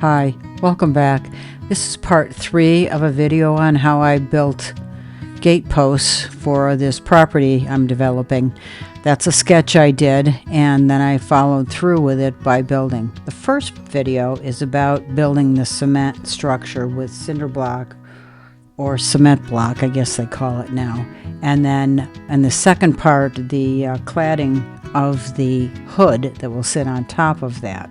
Hi, welcome back. This is part 3 of a video on how I built gate posts for this property I'm developing. That's a sketch I did, and then I followed through with it by building. The first video is about building the cement structure with cinder block, or cement block, I guess they call it now. And then in the second part, the cladding of the hood that will sit on top of that.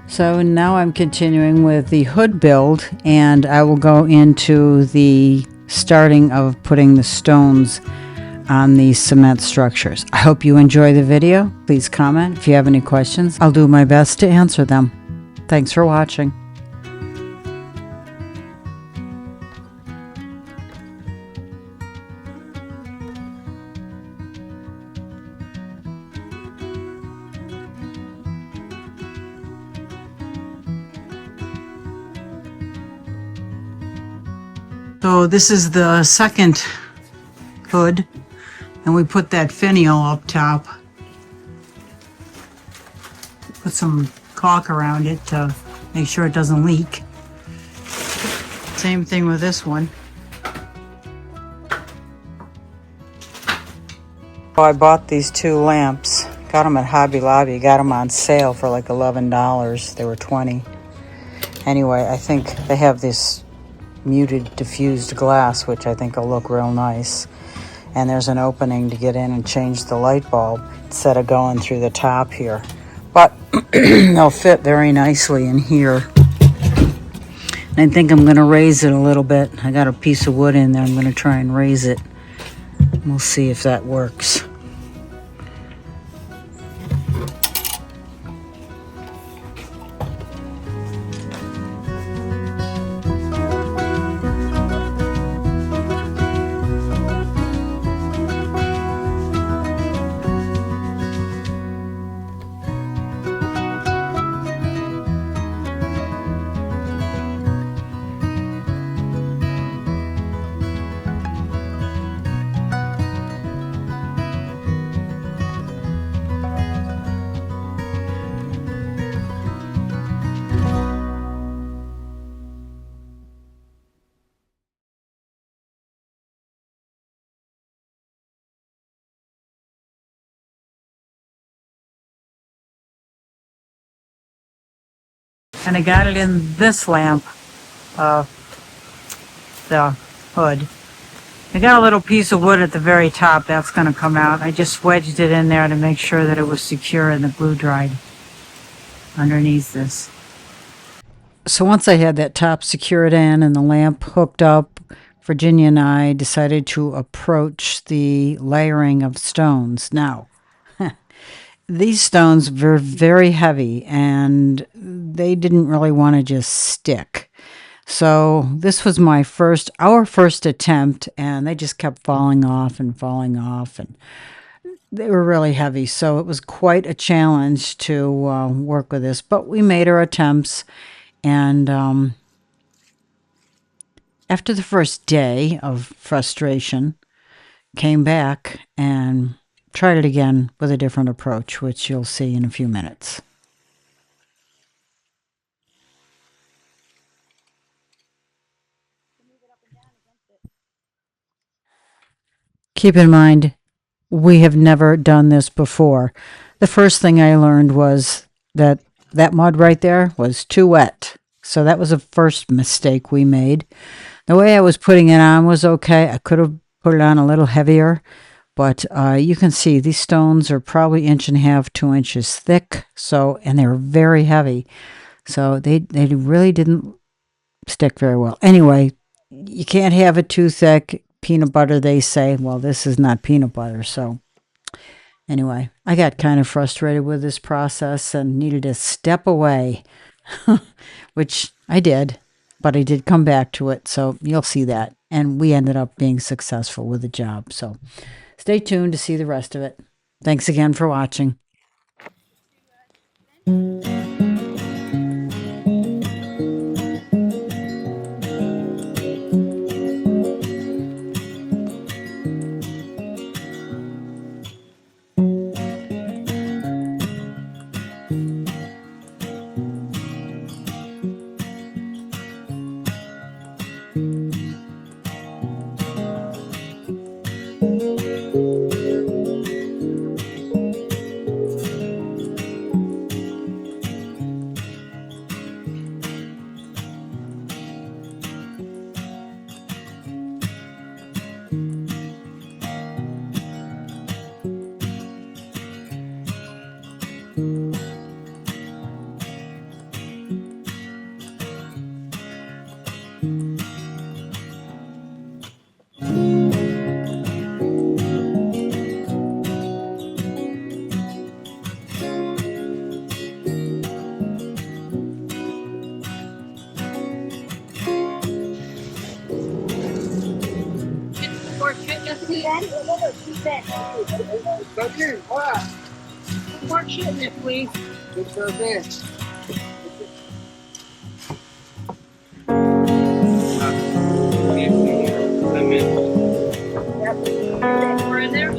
So now I'm continuing with the hood build, and I will go into the starting of putting the stones on these cement structures. I hope you enjoy the video. Please comment if you have any questions. I'll do my best to answer them. Thanks for watching. So this is the second hood, and we put that finial up top. Put some caulk around it to make sure it doesn't leak. Same thing with this one. So I bought these 2 lamps. Got them at Hobby Lobby. Got them on sale for like $11. They were $20. Anyway, I think they have this muted diffused glass, which I think will look real nice, and there's an opening to get in and change the light bulb instead of going through the top here, but they'll fit very nicely in here. And I think I'm going to raise it a little bit. I got a piece of wood in there. I'm going to try and raise it. We'll see if that works. And I got it in this lamp, the hood. I got a little piece of wood at the very top that's going to come out. I just wedged it in there to make sure that it was secure and the glue dried underneath this. So once I had that top secured in and the lamp hooked up, Virginia and I decided to approach the layering of stones. Now, these stones were very heavy, and they didn't really want to just stick. So this was our first attempt, and they just kept falling off, and they were really heavy. So it was quite a challenge to work with this, but we made our attempts. And after the first day of frustration, came back and tried it again with a different approach, which you'll see in a few minutes. Keep in mind, we have never done this before. The first thing I learned was that mud right there was too wet. So that was the first mistake we made. The way I was putting it on was okay. I could have put it on a little heavier. But you can see these stones are probably 1.5 to 2 inches thick, and they're very heavy. So they really didn't stick very well. Anyway, you can't have it too thick. Peanut butter, they say. Well, this is not peanut butter. So anyway, I got kind of frustrated with this process and needed to step away, which I did. But I did come back to it, so you'll see that. And we ended up being successful with the job. So stay tuned to see the rest of it. Thanks again for watching. More shipment, please. We're in there?